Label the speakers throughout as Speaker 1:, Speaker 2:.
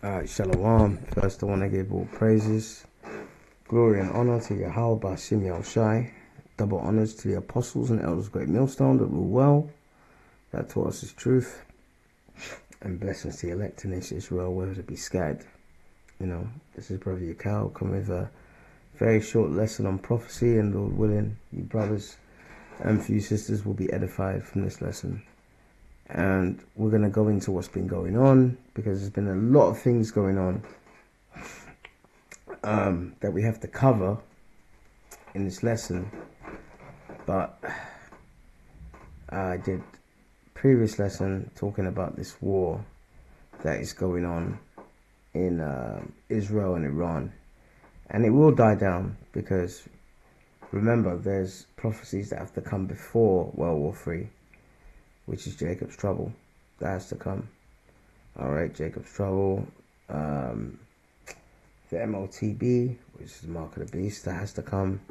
Speaker 1: Shalom. First, I want to give all praises, glory, and honor to Yahweh Bashim Yahushai. Double honors to the apostles and elders of Great Millstone that rule well, that taught us his truth, and blessings to the elect in Israel, whether to be scattered. This is Brother Yakao, coming with a very short lesson on prophecy, and Lord willing, you brothers and for you sisters will be edified from this lesson. And we're going to go into what's been going on, because there's been a lot of things going on that we have to cover in this lesson. But I did previous lesson talking about this war that is going on in Israel and Iran, and it will die down, because remember, there's prophecies that have to come before World War III, which is Jacob's trouble. That has to come. All right, Jacob's trouble. The MOTB, which is the mark of the beast, that has to come.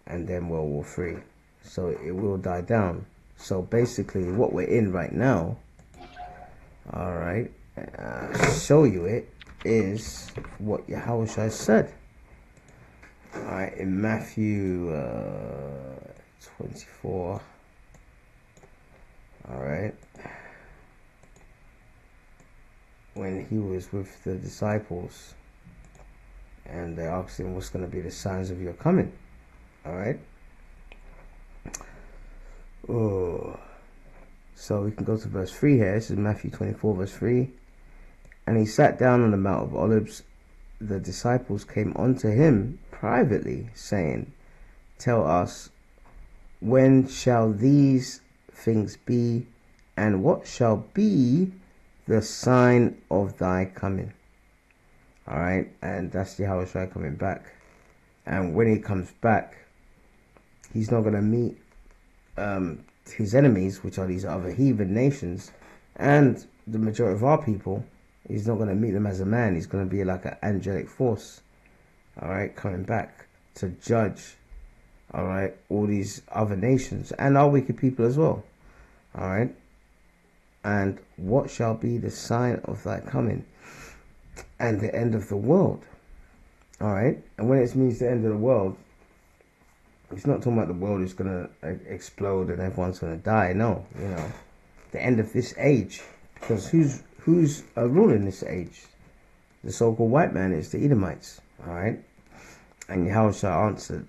Speaker 1: And then World War III. So it will die down. So basically, what we're in right now, all right, show you it, is what Yahushua said. All right, in Matthew 24. All right, when he was with the disciples and they asked him, what's going to be the signs of your coming? All right. Oh, so we can go to verse 3 here. This is Matthew 24 verse 3. And he sat down on the Mount of Olives. The disciples came unto him privately, saying, tell us, when shall these things be, and what shall be the sign of thy coming? All right, and that's Yahushua coming back. And when he comes back, he's not going to meet his enemies, which are these other heathen nations, and the majority of our people. He's not going to meet them as a man. He's going to be like an angelic force, all right, coming back to judge, all right, all these other nations and our wicked people as well. All right. And what shall be the sign of thy coming and the end of the world? All right. And when it means the end of the world, it's not talking about the world is going to explode and everyone's going to die. No, the end of this age. Because who's ruling this age? The so-called white man is the Edomites. All right. And Yahushua answered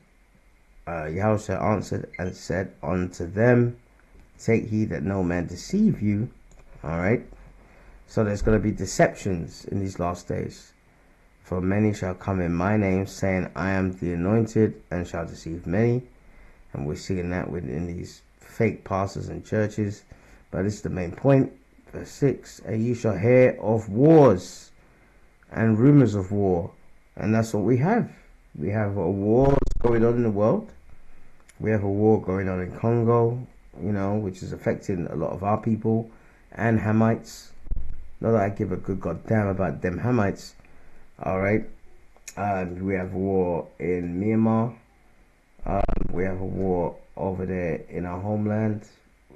Speaker 1: and said unto them, take heed that no man deceive you. All right. So there's going to be deceptions in these last days. For many shall come in my name, saying, I am the anointed, and shall deceive many. And we're seeing that within these fake pastors and churches. But this is the main point. Verse 6, and you shall hear of wars and rumors of war. And that's what we have. We have a war going on in the world. We have a war going on in Congo, which is affecting a lot of our people and Hamites. Not that I give a good goddamn about them Hamites. All right. We have a war in Myanmar. We have a war over there in our homeland.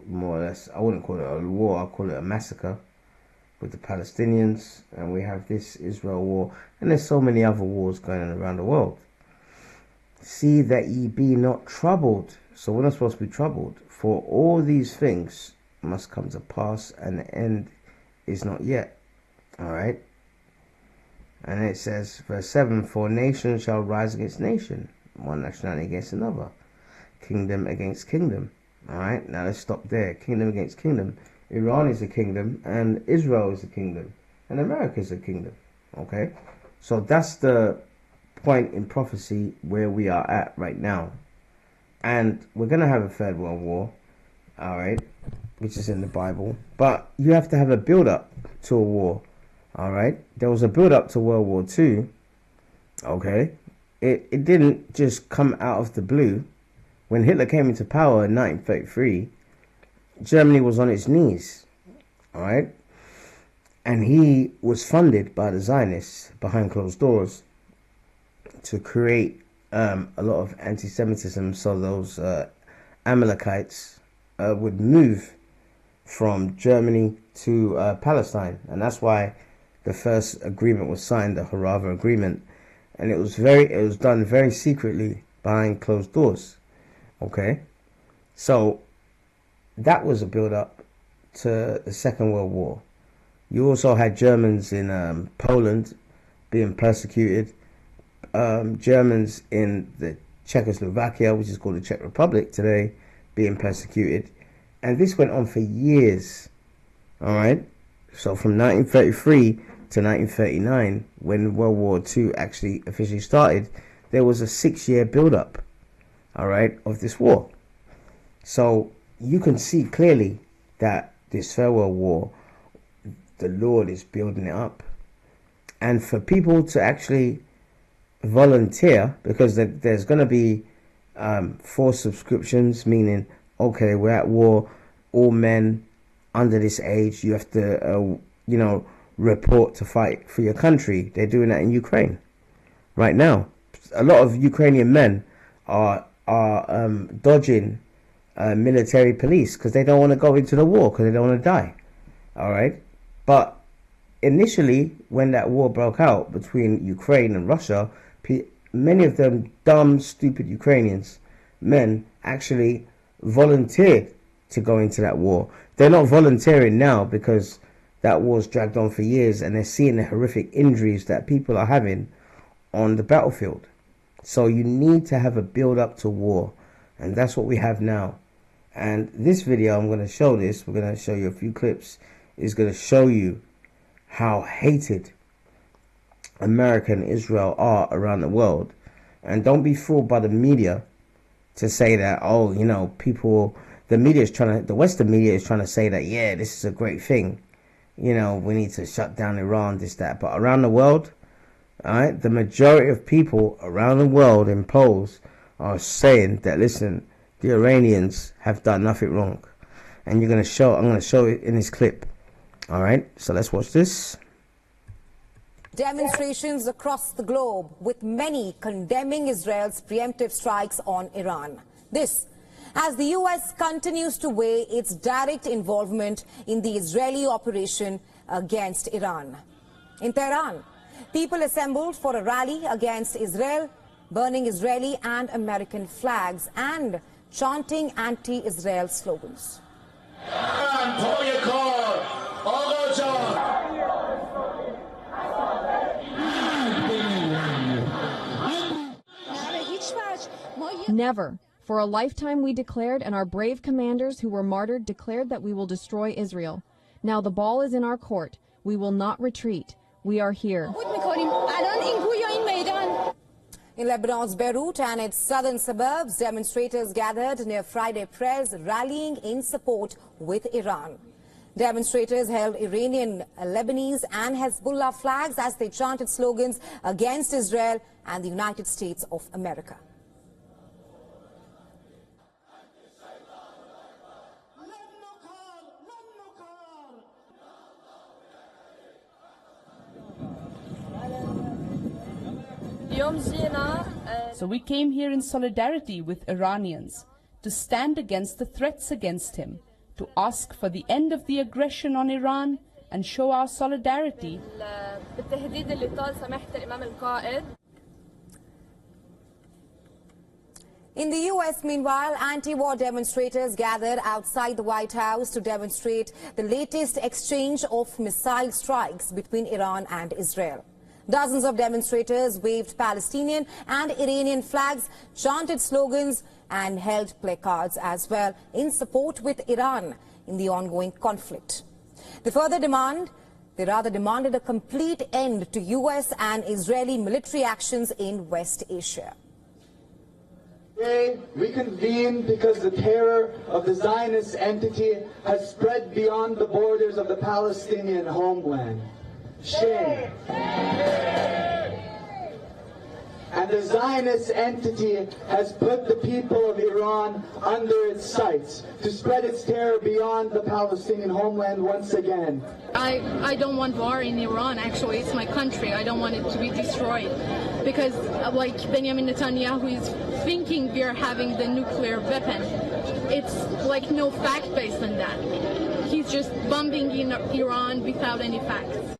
Speaker 1: More or less, I wouldn't call it a war. I'll call it a massacre with the Palestinians. And we have this Israel war. And there's so many other wars going on around the world. See that ye be not troubled. So we're not supposed to be troubled. For all these things must come to pass, and the end is not yet. All right. And it says, verse 7, for nation shall rise against nation, one nationality against another, kingdom against kingdom. All right. Now let's stop there. Kingdom against kingdom. Iran is a kingdom, and Israel is a kingdom, and America is a kingdom. Okay. So that's the point in prophecy where we are at right now. And we're going to have a third world war, all right, which is in the Bible. But you have to have a build-up to a war, all right? There was a build-up to World War II, okay? It didn't just come out of the blue. When Hitler came into power in 1933, Germany was on its knees, all right? And he was funded by the Zionists behind closed doors to create a lot of anti-Semitism, so those Amalekites would move from Germany to Palestine. And that's why the the first agreement was signed, the Harava agreement, and it was done very secretly behind closed doors. Okay, so that was a build up to the Second World War. You also had Germans in Poland being persecuted, Germans in the Czechoslovakia, which is called the Czech Republic today, being persecuted, and this went on for years. All right, so from 1933 to 1939, when World War II actually officially started, there was a 6-year build-up, all right, of this war. So you can see clearly that this Third World War, the Lord is building it up, and for people to actually volunteer, because there's going to be forced subscriptions, meaning, okay, we're at war, all men under this age, you have to report to fight for your country. They're doing that in Ukraine right now. A lot of Ukrainian men are dodging military police because they don't want to go into the war, because they don't want to die. All right, but initially, when that war broke out between Ukraine and Russia, many of them dumb, stupid Ukrainians, men, actually volunteered to go into that war. They're not volunteering now because that war's dragged on for years, and they're seeing the horrific injuries that people are having on the battlefield. So you need to have a build up to war, and that's what we have now. And this video, I'm going to show this. We're going to show you a few clips. Is going to show you how hated America and Israel are around the world. And don't be fooled by the media to say that, oh, you know, people, the Western media is trying to say that, yeah, this is a great thing. You know, we need to shut down Iran, this, that. But around the world, all right, the majority of people around the world in polls are saying that, listen, the Iranians have done nothing wrong. And I'm going to show it in this clip. All right, so let's watch this.
Speaker 2: Demonstrations across the globe, with many condemning Israel's preemptive strikes on Iran. This, as the U.S. continues to weigh its direct involvement in the Israeli operation against Iran. In Tehran, people assembled for a rally against Israel, burning Israeli and American flags and chanting anti-Israel slogans.
Speaker 3: Never. For a lifetime we declared, and our brave commanders who were martyred declared, that we will destroy Israel. Now the ball is in our court. We will not retreat. We are here.
Speaker 2: In Lebanon's Beirut and its southern suburbs, demonstrators gathered near Friday prayers, rallying in support with Iran. Demonstrators held Iranian, Lebanese and Hezbollah flags as they chanted slogans against Israel and the United States of America.
Speaker 4: So we came here in solidarity with Iranians to stand against the threats against him, to ask for the end of the aggression on Iran and show our solidarity.
Speaker 2: In the U.S., meanwhile, anti-war demonstrators gathered outside the White House to demonstrate the latest exchange of missile strikes between Iran and Israel. Dozens of demonstrators waved Palestinian and Iranian flags, chanted slogans and held placards as well in support with Iran in the ongoing conflict. They rather demanded a complete end to U.S. and Israeli military actions in West Asia.
Speaker 5: Today, we convene because the terror of the Zionist entity has spread beyond the borders of the Palestinian homeland. Shame. And the Zionist entity has put the people of Iran under its sights to spread its terror beyond the Palestinian homeland once again.
Speaker 6: I don't want war in Iran, actually. It's my country. I don't want it to be destroyed. Because, like Benjamin Netanyahu is thinking we are having the nuclear weapon. It's like no fact based on that. He's just bombing in Iran without any facts.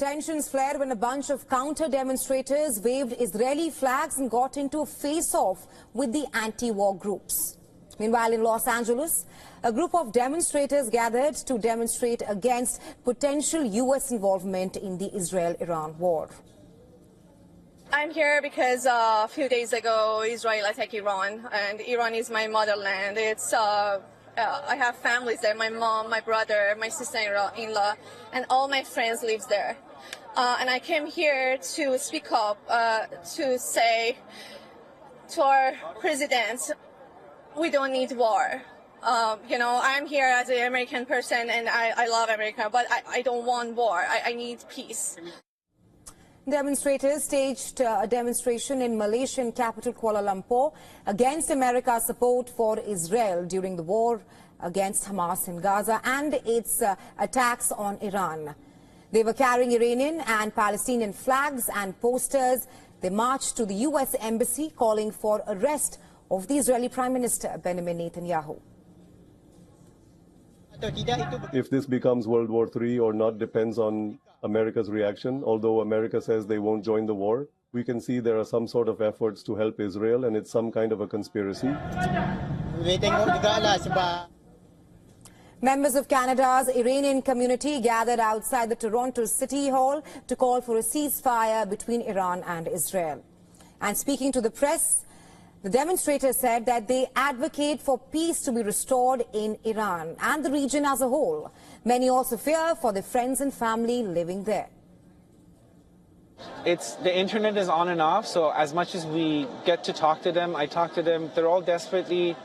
Speaker 2: Tensions flared when a bunch of counter-demonstrators waved Israeli flags and got into a face-off with the anti-war groups. Meanwhile, in Los Angeles, a group of demonstrators gathered to demonstrate against potential U.S. involvement in the Israel-Iran war.
Speaker 7: I'm here because a few days ago, Israel attacked Iran, and Iran is my motherland. I have families there, my mom, my brother, my sister-in-law, and all my friends live there. And I came here to speak up, to say to our president, we don't need war. I'm here as an American person, and I love America, but I don't want war. I need peace.
Speaker 2: Demonstrators staged a demonstration in Malaysian capital Kuala Lumpur against America's support for Israel during the war against Hamas in Gaza and its attacks on Iran. They were carrying Iranian and Palestinian flags and posters. They marched to the U.S. Embassy calling for arrest of the Israeli Prime Minister Benjamin Netanyahu.
Speaker 8: If this becomes World War III or not depends on America's reaction. Although America says they won't join the war, we can see there are some sort of efforts to help Israel, and it's some kind of a conspiracy.
Speaker 2: Members of Canada's Iranian community gathered outside the Toronto City Hall to call for a ceasefire between Iran and Israel. And speaking to the press, the demonstrators said that they advocate for peace to be restored in Iran and the region as a whole. Many also fear for their friends and family living there.
Speaker 9: The internet is on and off, so as much as we get to talk to them, I talk to them, they're all desperately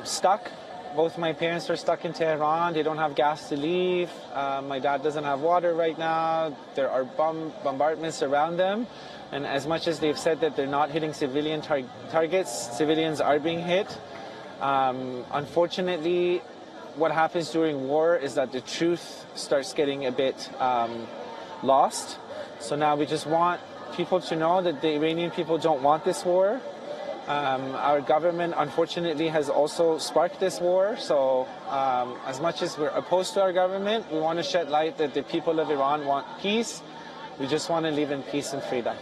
Speaker 9: stuck. Both my parents are stuck in Tehran. They don't have gas to leave. My dad doesn't have water right now. There are bombardments around them. And as much as they've said that they're not hitting civilian targets, civilians are being hit. Unfortunately, what happens during war is that the truth starts getting a bit lost. So now we just want people to know that the Iranian people don't want this war. Our government, unfortunately, has also sparked this war. So as much as we're opposed to our government, we want to shed light that the people of Iran want peace. We just want to live in peace and freedom.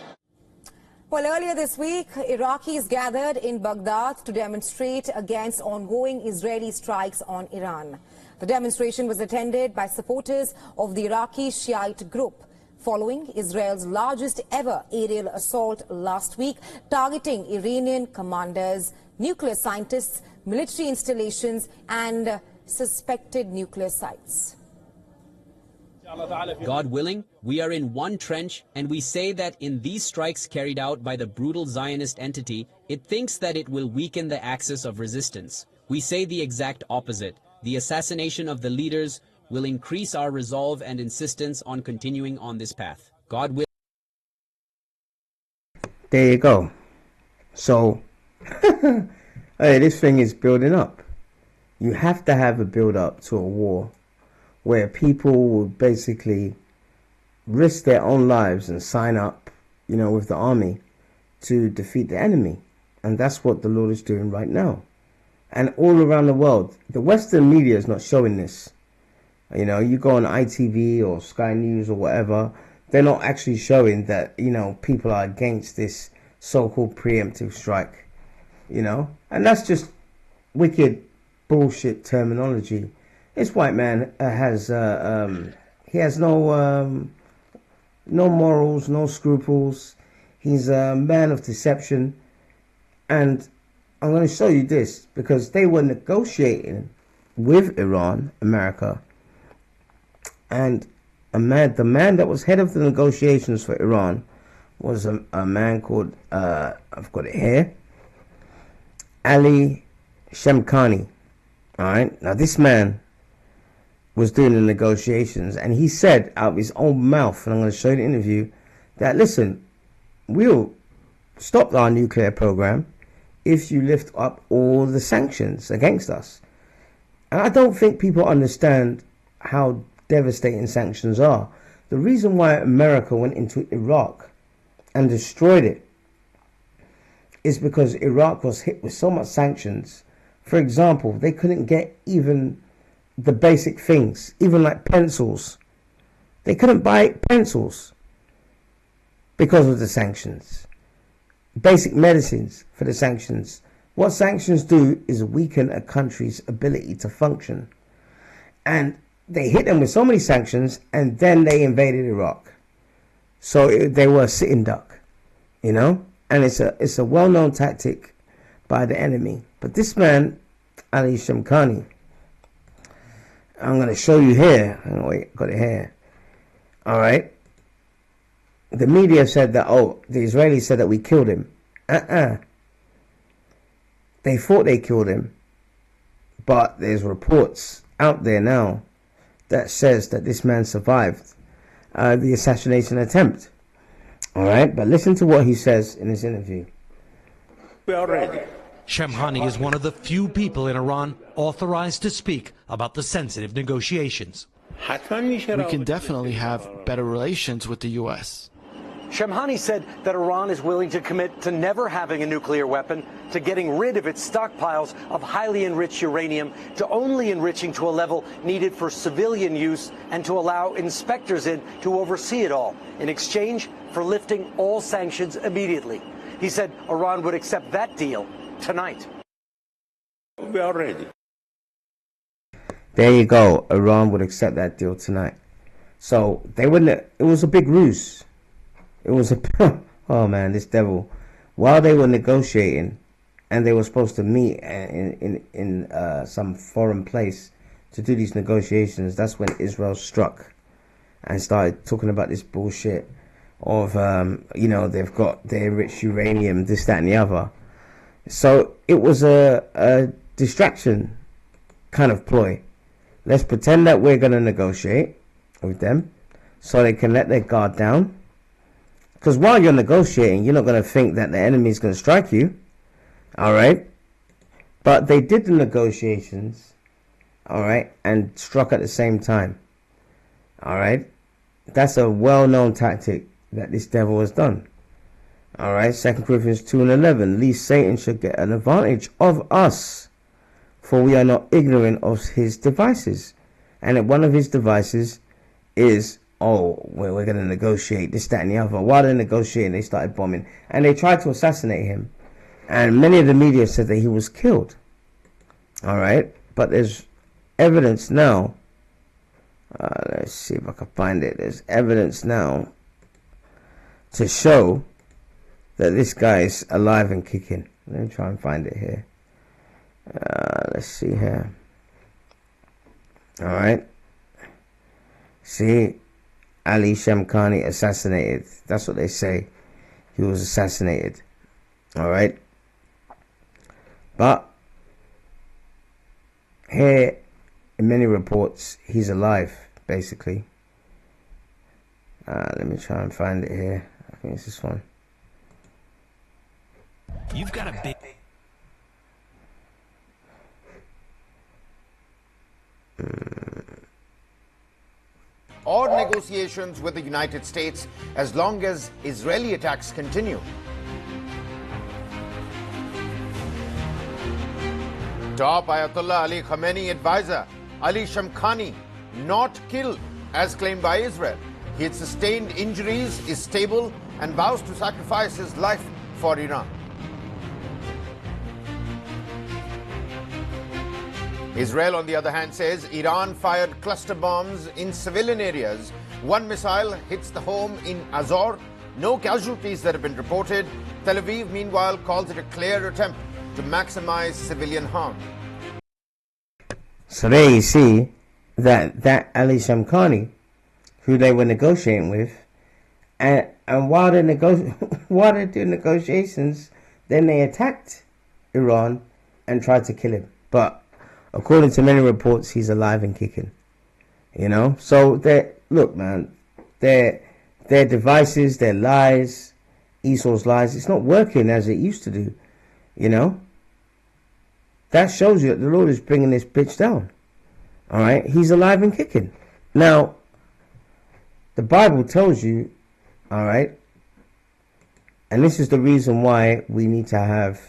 Speaker 2: Well, earlier this week, Iraqis gathered in Baghdad to demonstrate against ongoing Israeli strikes on Iran. The demonstration was attended by supporters of the Iraqi Shiite group, following Israel's largest ever aerial assault last week, targeting Iranian commanders, nuclear scientists, military installations, and suspected nuclear sites.
Speaker 10: God willing, we are in one trench, and we say that in these strikes carried out by the brutal Zionist entity, it thinks that it will weaken the axis of resistance. We say the exact opposite. The assassination of the leaders will increase our resolve and insistence on continuing on this path. God will.
Speaker 1: There you go. So, hey, this thing is building up. You have to have a build up to a war where people will basically risk their own lives and sign up, with the army to defeat the enemy. And that's what the Lord is doing right now. And all around the world, the Western media is not showing this. You go on ITV or Sky News or whatever, they're not actually showing that, people are against this so-called preemptive strike, and that's just wicked bullshit terminology. This white man has he has no morals, no scruples. He's a man of deception, and I'm going to show you this because they were negotiating with Iran, America, and the man that was head of the negotiations for Iran was a man called I've got it here, Ali Shamkhani. All right, now this man was doing the negotiations, and he said out of his own mouth, and I'm going to show you the interview, that listen, we'll stop our nuclear program if you lift up all the sanctions against us. And I don't think people understand how devastating sanctions are. The reason why America went into Iraq and destroyed it is because Iraq was hit with so much sanctions. For example, they couldn't get even the basic things, even like pencils, They couldn't buy pencils because of the sanctions. Basic medicines for the sanctions. What sanctions do is weaken a country's ability to function. And they hit them with so many sanctions, and then they invaded Iraq. So they were a sitting duck, you know? And it's a well-known tactic by the enemy. But this man, Ali Shamkhani, I'm going to show you here. Oh, wait, got it here. All right. The media said that, the Israelis said that we killed him. They thought they killed him. But there's reports out there now that says that this man survived the assassination attempt. All right. But listen to what he says in this interview.
Speaker 11: We are ready. Shamkhani is one of the few people in Iran authorized to speak about the sensitive negotiations.
Speaker 12: We can definitely have better relations with the U.S.
Speaker 13: Shamkhani said that Iran is willing to commit to never having a nuclear weapon, to getting rid of its stockpiles of highly enriched uranium, to only enriching to a level needed for civilian use, and to allow inspectors in to oversee it all, in exchange for lifting all sanctions immediately. He said Iran would accept that deal tonight.
Speaker 12: We are ready.
Speaker 1: There you go. Iran would accept that deal tonight. So they wouldn't. It was a big ruse. It was a oh man, this devil. While they were negotiating, and they were supposed to meet in some foreign place to do these negotiations, that's when Israel struck and started talking about this bullshit of they've got their enriched uranium, this, that, and the other. So it was a distraction kind of ploy. Let's pretend that we're going to negotiate with them so they can let their guard down. Because while you're negotiating, you're not going to think that the enemy is going to strike you. All right. But they did the negotiations. All right. And struck at the same time. All right. That's a well-known tactic that this devil has done. All right, 2 Corinthians 2:11. Lest Satan should get an advantage of us, for we are not ignorant of his devices. And one of his devices is, we're going to negotiate this, that, and the other. While they're negotiating, they started bombing. And they tried to assassinate him. And many of the media said that he was killed. All right, but there's evidence now. Let's see if I can find it. There's evidence now to show that this guy is alive and kicking. Let me try and find it here. Let's see here. All right. See, Ali Shamkhani assassinated. That's what they say. He was assassinated. All right. But here, in many reports, he's alive, basically. Let me try and find it here. I think it's this one.
Speaker 11: You've got a big...
Speaker 14: Or negotiations with the United States as long as Israeli attacks continue. Top Ayatollah Ali Khamenei advisor Ali Shamkhani not killed as claimed by Israel. He had sustained injuries, is stable, and vows to sacrifice his life for Iran. Israel, on the other hand, says Iran fired cluster bombs in civilian areas. One missile hits the home in Azor. No casualties that have been reported. Tel Aviv, meanwhile, calls it a clear attempt to maximize civilian harm.
Speaker 1: So there you see that Ali Shamkhani, who they were negotiating with, and while they're doing negotiations, then they attacked Iran and tried to kill him. But according to many reports, he's alive and kicking. You know? So, look, man, their devices, their lies, Esau's lies, it's not working as it used to do. You know? That shows you that the Lord is bringing this bitch down. All right? He's alive and kicking. Now, the Bible tells you, all right, and this is the reason why we need to have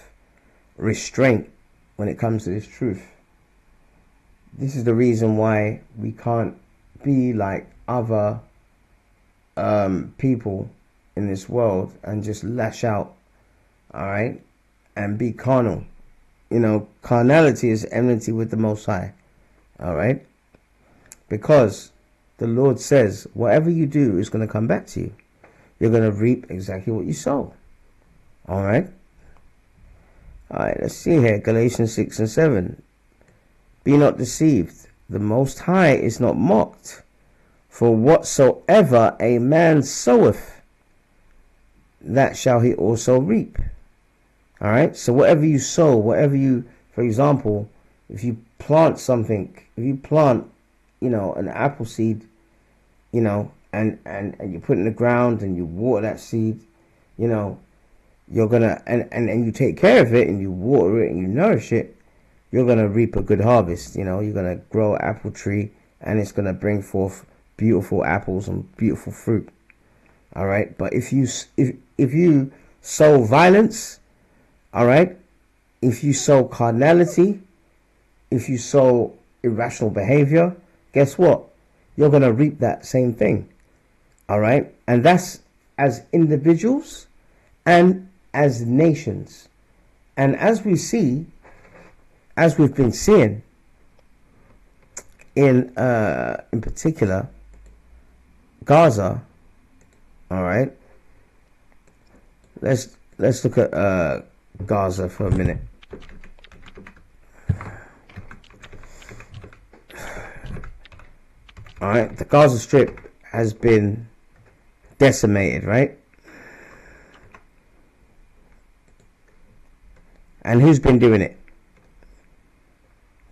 Speaker 1: restraint when it comes to this truth. This is the reason why we can't be like other people in this world and just lash out, all right, and be carnal. You know, carnality is enmity with the Most High, all right, because the Lord says whatever you do is going to come back to you. You're going to reap exactly what you sow, all right. All right, let's see here, Galatians 6 and 7. Be not deceived, the Most High is not mocked. For whatsoever a man soweth, that shall he also reap. All right. So whatever you sow, whatever you, for example, if you plant something, if you plant, you know, an apple seed, you know, and you put it in the ground and you water that seed, you know, you're gonna and you take care of it and you water it and you nourish it, you're gonna reap a good harvest. You know, you're gonna grow an apple tree and it's gonna bring forth beautiful apples and beautiful fruit. All right, but if you sow violence, all right, if you sow carnality, if you sow irrational behavior, guess what? You're gonna reap that same thing. All right, and that's as individuals and as nations, and as we see, as we've been seeing in particular Gaza. All right, let's look at Gaza for a minute. All right, the Gaza Strip has been decimated, right? And who's been doing it?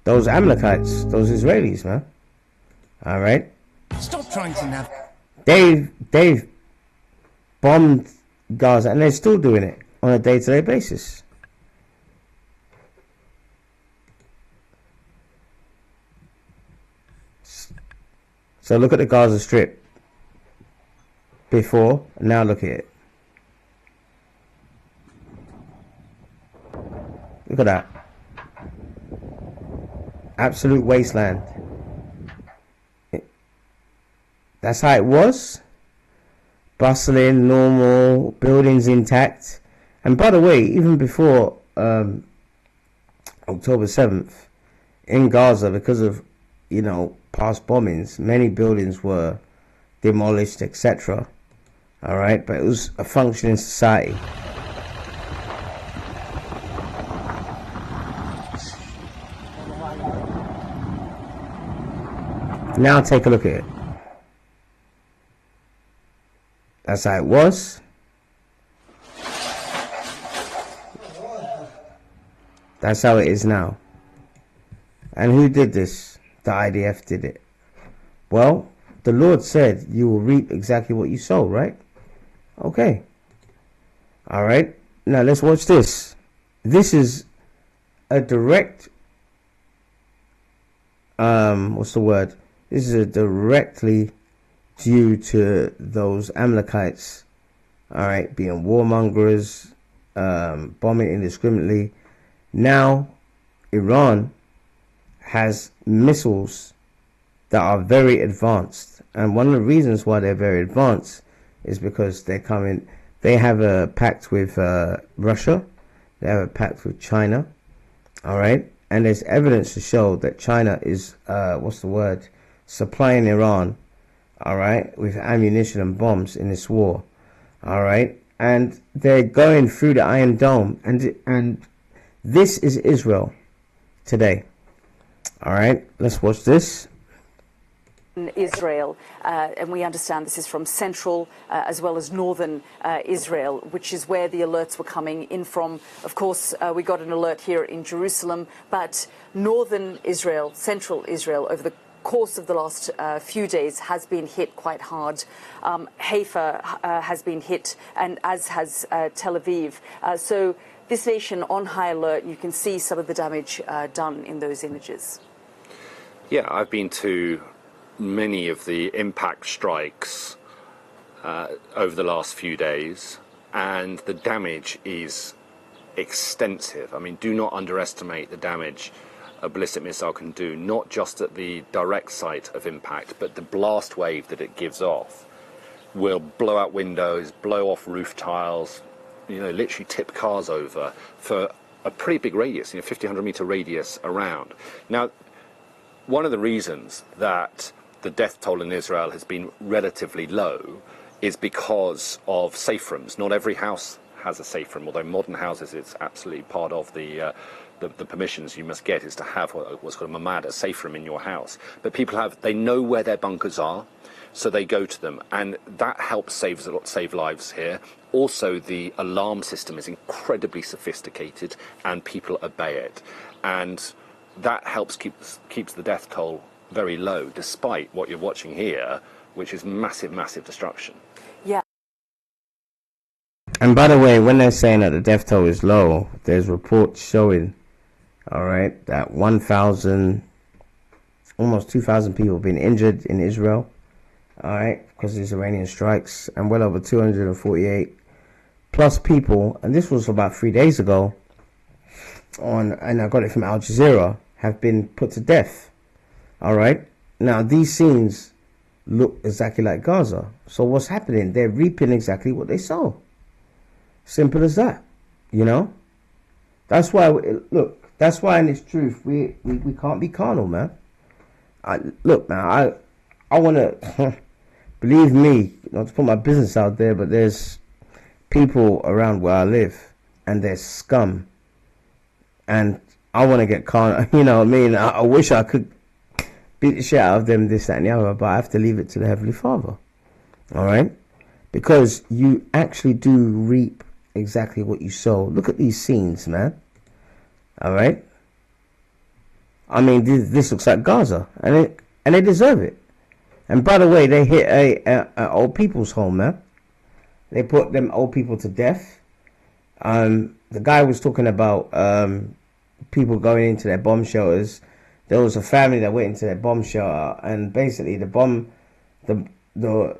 Speaker 1: Those Amalekites, those Israelis, man. All right.
Speaker 15: Stop trying to nav.
Speaker 1: They've bombed Gaza, and they're still doing it on a day-to-day basis. So look at the Gaza Strip before, and now look at it. Look at that. Absolute wasteland. That's how it was. Bustling, normal, buildings intact. And by the way, even before October 7th, in Gaza, because of, you know, past bombings, many buildings were demolished, etc. All right, but it was a functioning society. Now take a look at it. That's how it was. That's how it is now. And who did this? The IDF did it. Well, the Lord said you will reap exactly what you sow, right? Okay. All right. Now let's watch this. This is a direct, what's the word? This is a directly due to those Amalekites, all right, being warmongers, bombing indiscriminately. Now, Iran has missiles that are very advanced, and one of the reasons why they're very advanced is because they're coming. They have a pact with Russia. They have a pact with China, all right, and there's evidence to show that China is supplying Iran, all right, with ammunition and bombs in this war, all right, and they're going through the Iron Dome, and this is Israel today. All right, let's watch this.
Speaker 16: Israel, and we understand this is from central as well as northern Israel, which is where the alerts were coming in from. Of course, we got an alert here in Jerusalem, but northern Israel, central Israel, over the course of the last few days has been hit quite hard. Haifa has been hit, and as has Tel Aviv. So this nation on high alert. You can see some of the damage done in those images.
Speaker 17: Yeah, I've been to many of the impact strikes over the last few days, and the damage is extensive. I mean, do not underestimate the damage a ballistic missile can do, not just at the direct site of impact, but the blast wave that it gives off. will blow out windows, blow off roof tiles, literally tip cars over for a pretty big radius, 50, 100-meter radius around. Now, one of the reasons that the death toll in Israel has been relatively low is because of safe rooms. Not every house has a safe room, although modern houses, it's absolutely part of the permissions you must get is to have what's called a mamad, a safe room in your house. But people they know where their bunkers are, so they go to them, and that helps save lives here. Also, the alarm system is incredibly sophisticated, and people obey it, and that helps keeps the death toll very low, despite what you're watching here, which is massive destruction.
Speaker 16: Yeah.
Speaker 1: And by the way, when they're saying that the death toll is low, there's reports showing, all right, that 1,000, almost 2,000 people have been injured in Israel, all right, because of these Iranian strikes, and well over 248 plus people, and this was about 3 days ago, and I got it from Al Jazeera, have been put to death. All right. Now these scenes look exactly like Gaza. So what's happening? They're reaping exactly what they sow. Simple as that. That's why. That's why in this truth we can't be carnal, man. I want to believe me, not to put my business out there, but there's people around where I live, and there's scum, and I want to get carnal. I wish I could beat the shit out of them, this, that, and the other, but I have to leave it to the Heavenly Father. All right? Because you actually do reap exactly what you sow. Look at these scenes, man. All right? I mean, this looks like Gaza, and they deserve it. And by the way, they hit a old people's home, man. They put them old people to death. The guy was talking about people going into their bomb shelters. There was a family that went into their bomb shelter, and basically the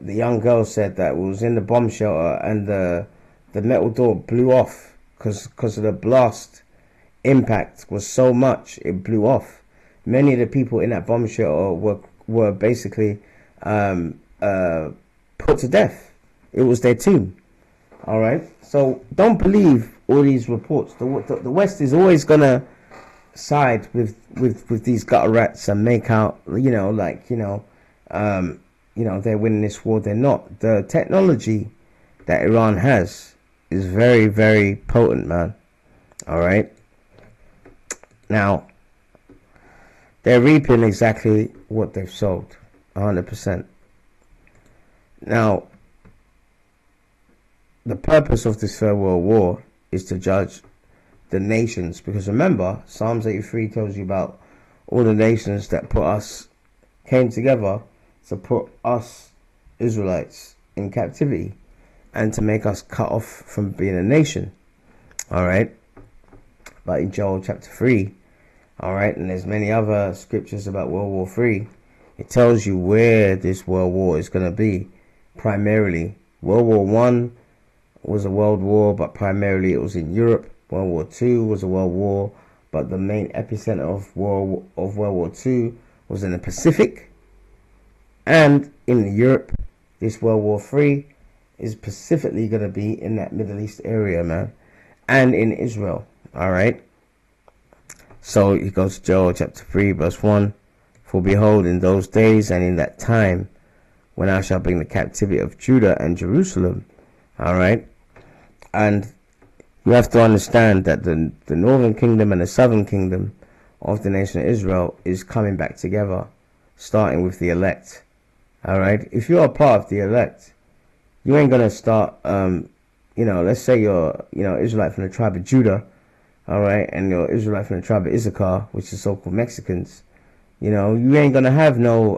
Speaker 1: young girl said that it was in the bomb shelter, and the metal door blew off because of the blast impact was so much it blew off. Many of the people in that bomb shelter were basically put to death. It was their tomb. All right. So don't believe all these reports. The West is always gonna side with these gutter rats and make out they're winning this war. They're not. The technology that Iran has is very, very potent, man. All right. Now they're reaping exactly what they've sowed, 100%. Now the purpose of this Third World War is to judge the nations, because remember, Psalms 83 tells you about all the nations that came together to put us Israelites in captivity and to make us cut off from being a nation. All right. But in Joel chapter 3, all right, and there's many other scriptures about World War III, it tells you where this world war is going to be. Primarily, World War I was a world war, but primarily it was in Europe. World War II was a world war, but the main epicenter of World War II was in the Pacific. And in Europe, this World War III is specifically going to be in that Middle East area, man. And in Israel, all right? So it goes to Joel chapter 3, verse 1. For behold, in those days and in that time, when I shall bring the captivity of Judah and Jerusalem, all right? And you have to understand that the northern kingdom and the southern kingdom of the nation of Israel is coming back together, starting with the elect. All right. If you're a part of the elect, you ain't gonna start. Let's say you're Israelite from the tribe of Judah, all right, and you're Israelite from the tribe of Issachar, which is so-called Mexicans. You ain't gonna have no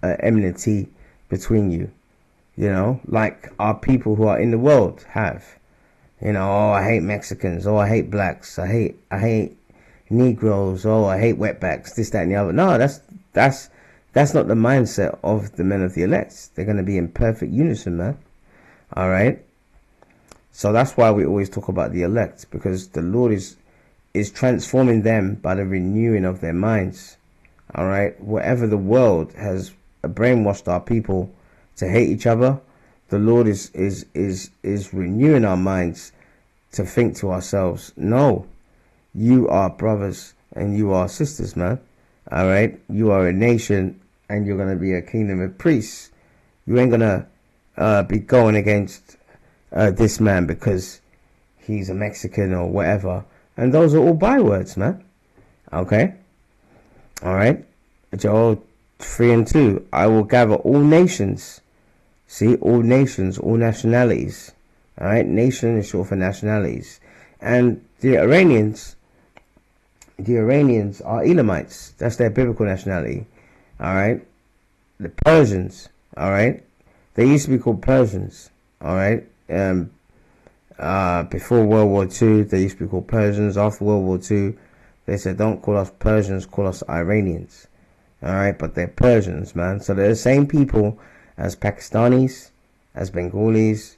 Speaker 1: enmity between you. Like our people who are in the world have. Oh, I hate Mexicans. Oh, I hate blacks. I hate Negroes. Oh, I hate wetbacks. This, that, and the other. No, that's not the mindset of the men of the elect. They're going to be in perfect unison, man. All right. So that's why we always talk about the elect, because the Lord is transforming them by the renewing of their minds. All right. Whatever the world has brainwashed our people to hate each other, the Lord is renewing our minds to think to ourselves, no, you are brothers and you are sisters, man. All right, you are a nation and you're gonna be a kingdom of priests. You ain't gonna be going against this man because he's a Mexican or whatever. And those are all bywords, man. Okay. All right. Joel 3:2. I will gather all nations. See, all nations, all nationalities. All right. Nation is short for nationalities. And the Iranians are Elamites. That's their biblical nationality. All right. The Persians. All right. They used to be called Persians. All right. Before World War II, they used to be called Persians. After World War II, they said, don't call us Persians, call us Iranians. All right. But they're Persians, man. So they're the same people as Pakistanis, as Bengalis,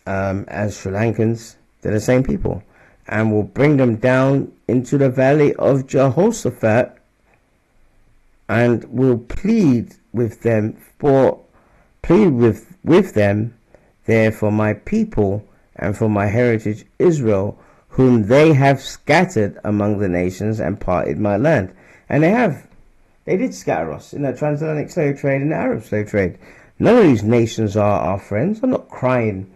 Speaker 1: as Sri Lankans. They're the same people. And we'll bring them down into the valley of Jehoshaphat, and we'll plead with them there for my people and for my heritage Israel, whom they have scattered among the nations and parted my land. And they did scatter us in the transatlantic slave trade and the Arab slave trade. None of these nations are our friends. I'm not crying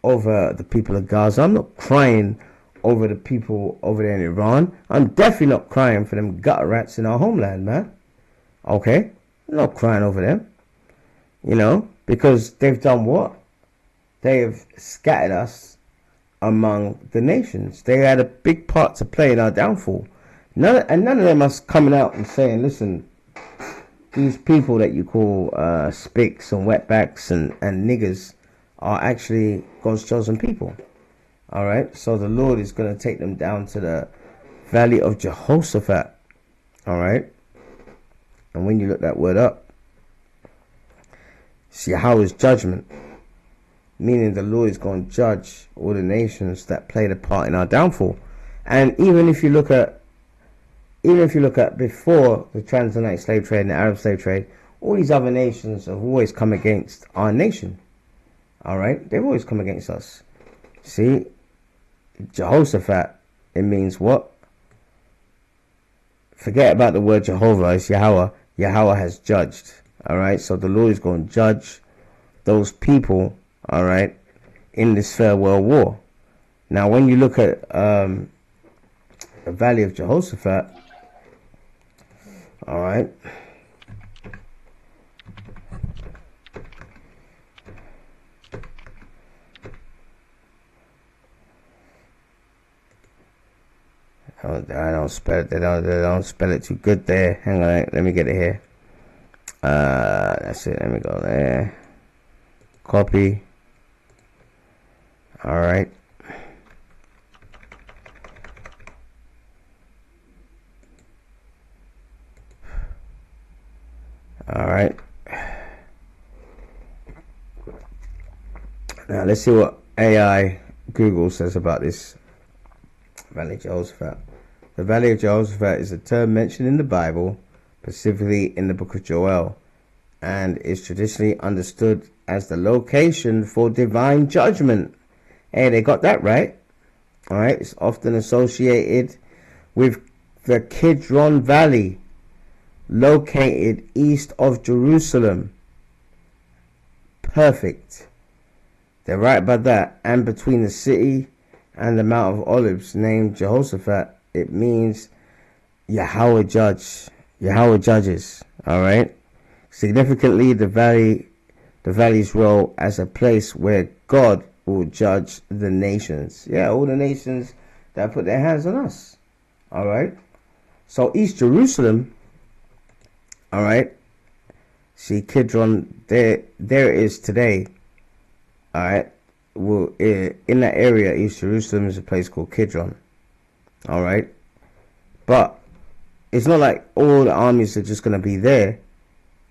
Speaker 1: over the people of Gaza. I'm not crying over the people over there in Iran. I'm definitely not crying for them gutter rats in our homeland, man. Okay? I'm not crying over them. You know, because they've done what? They have scattered us among the nations. They had a big part to play in our downfall. None of them are coming out and saying, listen, these people that you call spics and wetbacks and niggers are actually God's chosen people. All right, so the Lord is going to take them down to the valley of Jehoshaphat. All right, and when you look that word up, it's Yahweh's judgment, meaning the Lord is going to judge all the nations that played a part in our downfall. And even if you look at before the transatlantic slave trade and the Arab slave trade, all these other nations have always come against our nation. All right, they've always come against us. See, Jehoshaphat, it means what? Forget about the word Jehovah, it's Yahweh. Yahweh has judged. All right, so the Lord is going to judge those people, all right, in this farewell war. Now, when you look at the valley of Jehoshaphat, all right, I don't spell it. They don't spell it too good there. Hang on, let me get it here. That's it. Let me go there. Copy. All right. All right. Now let's see what AI Google says about this Valley of Jehoshaphat. The Valley of Jehoshaphat is a term mentioned in the Bible, specifically in the book of Joel, and is traditionally understood as the location for divine judgment. Hey, they got that right. All right, it's often associated with the Kidron Valley, located east of Jerusalem. Perfect. They're right about that. And between the city and the Mount of Olives, named Jehoshaphat, it means Yahweh judges. All right. Significantly, the valley's role as a place where God will judge the nations. Yeah, all the nations that put their hands on us. All right. So East Jerusalem. All right. See, Kidron, there it is today. All right. Well, in that area, East Jerusalem is a place called Kidron. All right. But it's not like all the armies are just going to be there.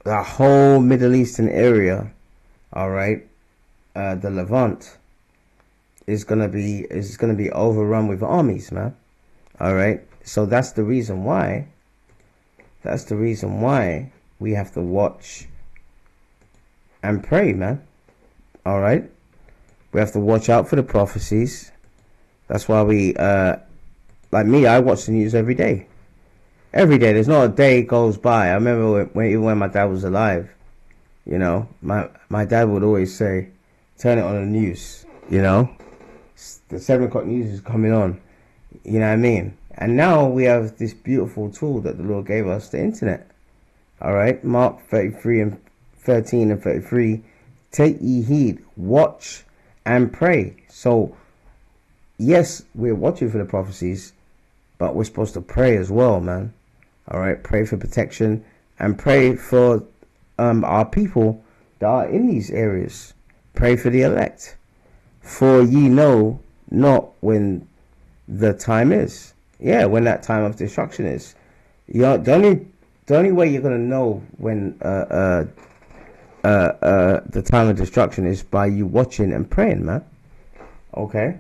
Speaker 1: The whole Middle Eastern area, all right, the Levant is going to be overrun with armies, man. All right. So that's the reason why. That's the reason why we have to watch and pray, man. All right. We have to watch out for the prophecies. That's why we, like me, I watch the news every day. Every day. There's not a day goes by. I remember even when my dad was alive, you know, my dad would always say, turn it on the news, you know. The 7 o'clock news is coming on. You know what I mean? And now we have this beautiful tool that the Lord gave us, the internet. All right. Mark 33 and 13 and 33. Take ye heed, watch and pray. So, yes, we're watching for the prophecies, but we're supposed to pray as well, man. All right. Pray for protection and pray for our people that are in these areas. Pray for the elect. For ye know not when the time is. Yeah, when that time of destruction is. The only way you're gonna know when the time of destruction is by you watching and praying, man. Okay.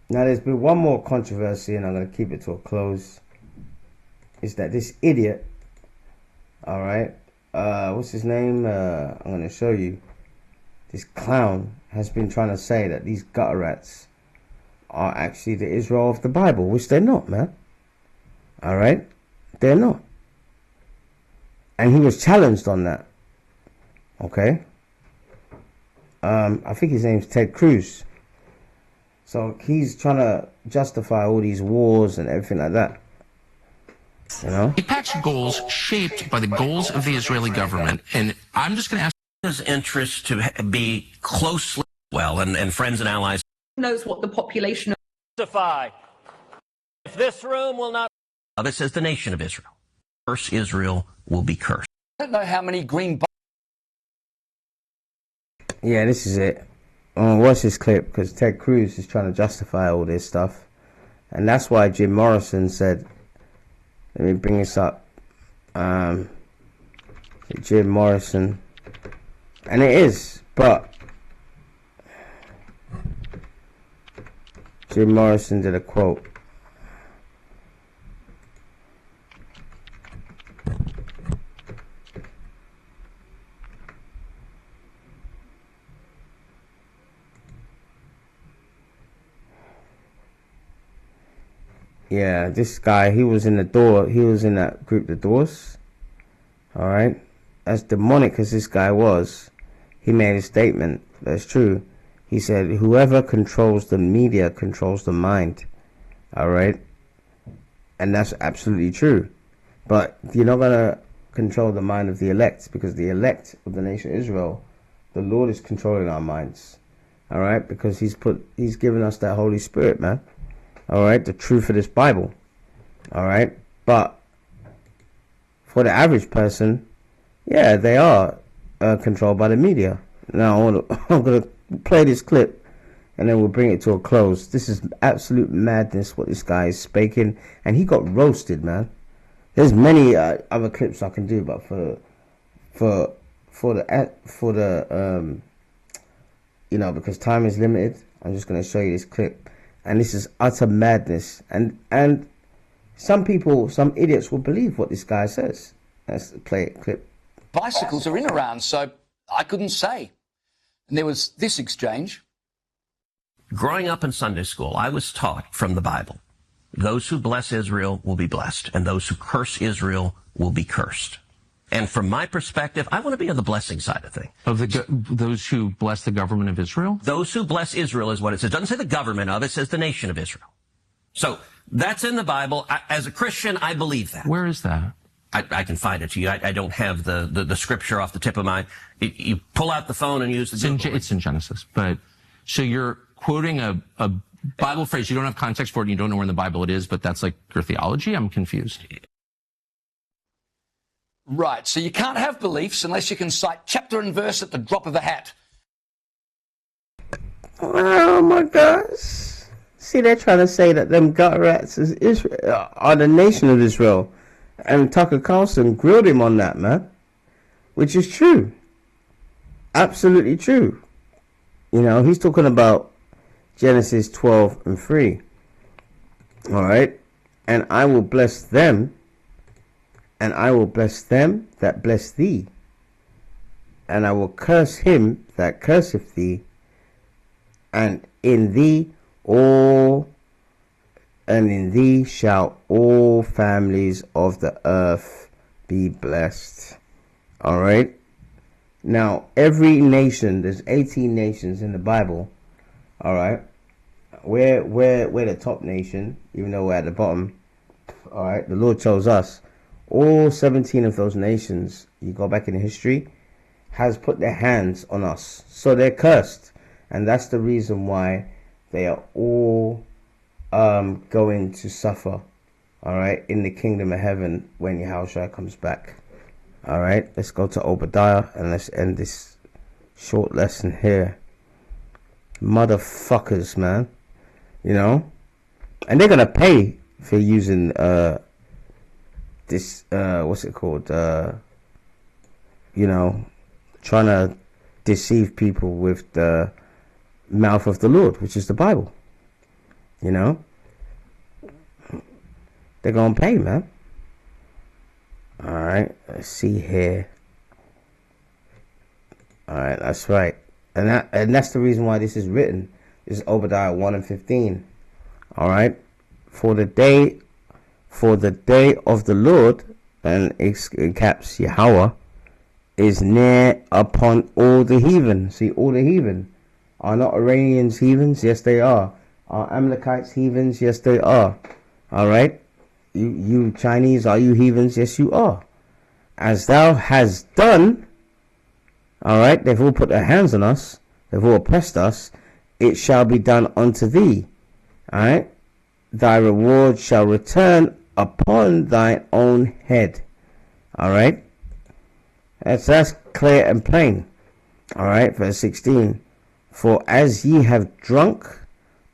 Speaker 1: Now there's been one more controversy, and I'm gonna keep it to a close. Is that this idiot? All right. What's his name? I'm gonna show you. This clown has been trying to say that these gutter rats are actually the Israel of the Bible, which they're not, man. All right? They're not. And he was challenged on that. Okay? I think his name's Ted Cruz. So he's trying to justify all these wars and everything like that. You know?
Speaker 18: AIPAC's goals shaped by the goals of the Israeli government. And I'm just going to ask
Speaker 19: his interest to be closely well and friends and allies.
Speaker 20: Knows what the population
Speaker 21: justify. If this room will not.
Speaker 19: It says the nation of Israel. Curse Israel will be cursed.
Speaker 20: I don't know how many green.
Speaker 1: Yeah, this is it. Watch this clip because Ted Cruz is trying to justify all this stuff, and that's why Jim Morrison said. Let me bring this up. Jim Morrison. And it is, but Jim Morrison did a quote. Yeah, this guy, he was in that group, The Doors. All right. As demonic as this guy was, he made a statement that's true. He said, whoever controls the media controls the mind. All right. And that's absolutely true. But you're not going to control the mind of the elect, because the elect of the nation of Israel, the Lord is controlling our minds. All right. Because he's given us that Holy Spirit, man. All right. The truth of this Bible. All right. But for the average person, yeah, they are controlled by the media. Now, I'm going to play this clip, and then we'll bring it to a close. This is absolute madness what this guy is speaking, and he got roasted, man. There's many other clips I can do, but for the you know, because time is limited, I'm just going to show you this clip, and this is utter madness, and some people, some idiots will believe what this guy says. Let's play it, clip.
Speaker 20: Bicycles are in Iran, so I couldn't say. And there was this exchange.
Speaker 19: Growing up in Sunday school, I was taught from the Bible, those who bless Israel will be blessed, and those who curse Israel will be cursed. And from my perspective, I want to be on the blessing side of things.
Speaker 18: Of those who bless the government of Israel?
Speaker 19: Those who bless Israel is what it says. It doesn't say the government of, it says the nation of Israel. So that's in the Bible. As a Christian, I believe that.
Speaker 18: Where is that?
Speaker 19: I can find it to you. I don't have the scripture off the tip of my... You pull out the phone and use the...
Speaker 18: It's in Genesis. But so you're quoting a Bible phrase. You don't have context for it and you don't know where in the Bible it is, but that's like your theology? I'm confused.
Speaker 20: Right. So you can't have beliefs unless you can cite chapter and verse at the drop of a hat.
Speaker 1: Oh my gosh. See, they're trying to say that them gut rats is Israel, are the nation of Israel. And Tucker Carlson grilled him on that, man. Which is true. Absolutely true. You know, he's talking about Genesis 12 and 3. Alright? And I will bless them. And I will bless them that bless thee. and I will curse him that curseth thee, and in thee shall all families of the earth be blessed. All right. Now, every nation, there's 18 nations in the Bible. All right. We're the top nation, even though we're at the bottom. All right. The Lord chose us. All 17 of those nations, you go back in history, has put their hands on us. So they're cursed. And that's the reason why they are all going to suffer, all right, in the kingdom of heaven when Yahushua comes back. All right, let's go to Obadiah and let's end this short lesson here. Motherfuckers, man, you know, and they're gonna pay for using this what's it called, you know, trying to deceive people with the mouth of the Lord, which is the Bible. You know, they're gonna pay, man. All right, let's see here. All right, that's right, and that's the reason why this is written. This is Obadiah 1:15. All right, for the day of the Lord, and it caps Yahweh, is near upon all the heathen. See, all the heathen. Are not Iranians heathens? Yes, they are. Are Amalekites heathens? Yes, they are. All right. You Chinese, are you heathens? Yes, you are. As thou hast done, all right, they've all put their hands on us. They've all oppressed us. It shall be done unto thee. All right. Thy reward shall return upon thine own head. All right. That's clear and plain. All right. Verse 16. For as ye have drunk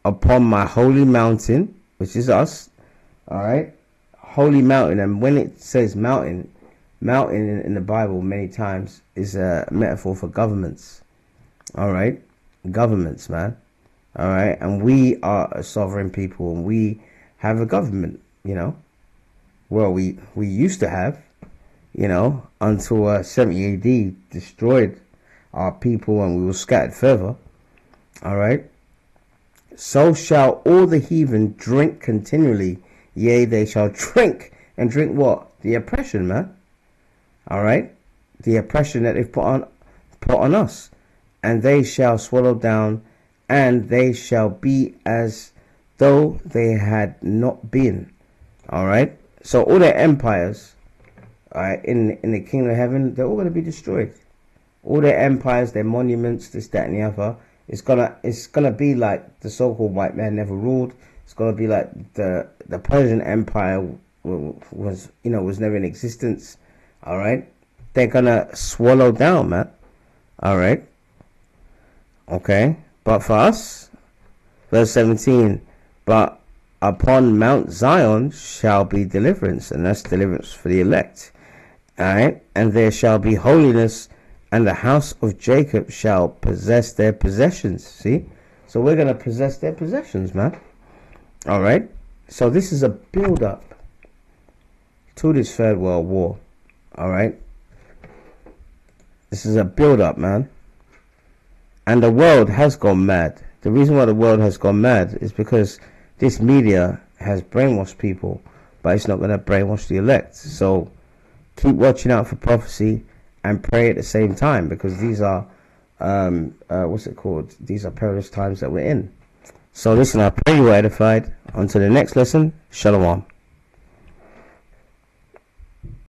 Speaker 1: upon my holy mountain, which is us, all right, holy mountain. And when it says mountain in the Bible many times is a metaphor for governments. All right, governments, man. All right, and we are a sovereign people, and we have a government. You know, well, we used to have, you know, until 70 AD destroyed our people, and we were scattered further. All right. So shall all the heathen drink continually. Yea, they shall drink. And drink what? The oppression, man. All right. The oppression that they've put on us. And they shall swallow down, and they shall be as though they had not been. All right. So all their empires, all right, in the kingdom of heaven, they're all going to be destroyed. All their empires, their monuments, this, that, and the other. It's gonna be like the so-called white man never ruled. It's gonna be like the Persian Empire was never in existence. All right, they're gonna swallow down, man. All right, okay. But for us, verse 17. But upon Mount Zion shall be deliverance, and that's deliverance for the elect. All right, and there shall be holiness. And the house of Jacob shall possess their possessions. See? So we're going to possess their possessions, man. All right? So this is a build-up to this Third World War. All right? This is a build-up, man. And the world has gone mad. The reason why the world has gone mad is because this media has brainwashed people, but it's not going to brainwash the elect. So keep watching out for prophecy. And pray at the same time, because these are, these are perilous times that we're in. So listen, I pray you were edified. On to the next lesson. Shalom.